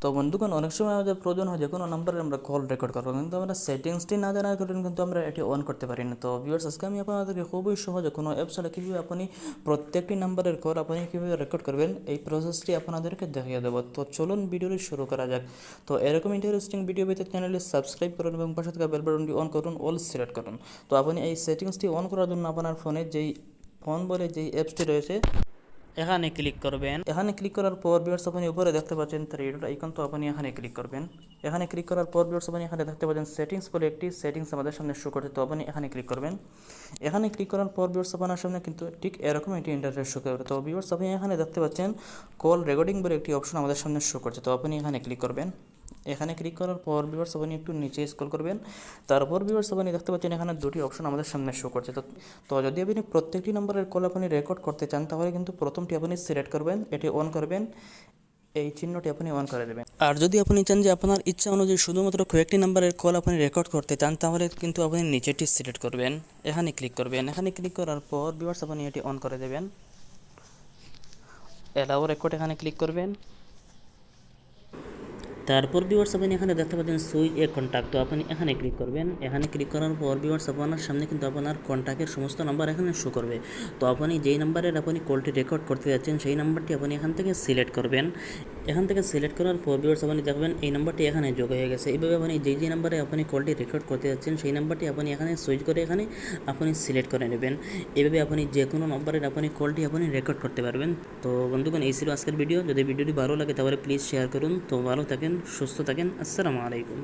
তো বন্ধুগণ অনেক সময় আমাদের প্রয়োজন হয় যে কোনো নাম্বারে আমরা কল রেকর্ড করবো, কিন্তু আমরা সেটিংসটি না জানার কারণে কিন্তু আমরা এটি অন করতে পারি না। তো ভিউয়ার্স, আজকে আমি আপনাদেরকে খুবই সহজে কোনো অ্যাপস ছাড়া কীভাবে আপনি প্রত্যেকটি নাম্বারের কল আপনি কীভাবে রেকর্ড করবেন এই প্রসেসটি আপনাদেরকে দেখিয়ে দেবো। তো চলুন ভিডিওটি শুরু করা যাক। তো এরকম ইন্টারেস্টিং ভিডিও পেতে চ্যানেলটি সাবস্ক্রাইব করুন এবং পাশে থাকা বেল বাটনটি অন করুন, অল সিলেক্ট করুন। তো আপনি এই সেটিংসটি অন করার জন্য আপনার ফোনে ফোন বলে যেই অ্যাপসটি রয়েছে এখানে ক্লিক করবেন। এখানে ক্লিক করার পর ভিউয়ার্স আপনি উপরে দেখতে পাচ্ছেন থ্রি ডট আইকন, তো আপনি এখানে ক্লিক করবেন। এখানে ক্লিক করার পর ভিউয়ার্স আপনি এখানে দেখতে পাচ্ছেন সেটিংস বলে একটি সেটিংস আমাদের সামনে শো করছে, তো আপনি এখানে ক্লিক করবেন। এখানে ক্লিক করার পর ভিউয়ার্স আপনার সামনে কিন্তু ঠিক এরকম একটি ইন্টারফেস শো করবে। তো ভিউয়ার্স আপনি এখানে দেখতে পাচ্ছেন কল রেকর্ডিং বলে একটি অপশন আমাদের সামনে শো করছে, তো আপনি এখানে ক্লিক করবেন। এখানে ক্লিক করার পর ভিউয়ার্স আপনি একটু নিচে স্ক্রল করবেন। তারপর ভিউয়ার্স আপনি দেখতে পাচ্ছেন এখানে দুটি অপশন আমাদের সামনে শো করছে। তো যদি আপনি প্রত্যেকটি নম্বরের কল আপনি রেকর্ড করতে চান তাহলে কিন্তু প্রথমটি আপনি সিলেক্ট করবেন, এটি অন করবেন, এই চিহ্নটি আপনি অন করে দেবেন। আর যদি আপনি চান যে আপনার ইচ্ছা অনুযায়ী শুধুমাত্র কয়েকটি নাম্বারের কল আপনি রেকর্ড করতে চান তাহলে কিন্তু আপনি নিচেটি সিলেক্ট করবেন, এখানে ক্লিক করবেন। এখানে ক্লিক করার পর ভিউয়ার্স আপনি এটি অন করে দেবেন। অ্যালাউ রেকর্ড এখানে ক্লিক করবেন। তারপর ভিউয়ার্স আপনি এখানে দেখতে পাচ্ছেন সুইচ এ কন্ট্যাক্ট, তো আপনি এখানে ক্লিক করবেন। এখানে ক্লিক করার পর ভিউয়ার্স আপনার সামনে কিন্তু আপনার কন্ট্যাক্টের সমস্ত নাম্বার এখানে শো করবে। তো আপনি যেই নাম্বারের আপনি কলটি রেকর্ড করতে যাচ্ছেন সেই নাম্বারটি আপনি এখান থেকে সিলেক্ট করবেন। এখান থেকে সিলেক্ট করার পর ভিউয়ার্স আপনি দেখবেন এই নাম্বারটি এখানে যোগ হয়ে গেছে। এইভাবে আপনি যেই নাম্বারে আপনি কলটি রেকর্ড করতে যাচ্ছেন সেই নাম্বারটি আপনি এখানে সুইচ করে এখানে আপনি সিলেক্ট করে নেবেন। এইভাবে আপনি যে কোনো নাম্বারের আপনি কলটি আপনি রেকর্ড করতে পারবেন। তো বন্ধুগণ, এই ছিল আজকের ভিডিও। যদি ভিডিওটি ভালো লাগে তাহলে প্লিজ শেয়ার করুন। তো ভালো থাকেন, সুস্থ থাকেন, আসসালামু আলাইকুম।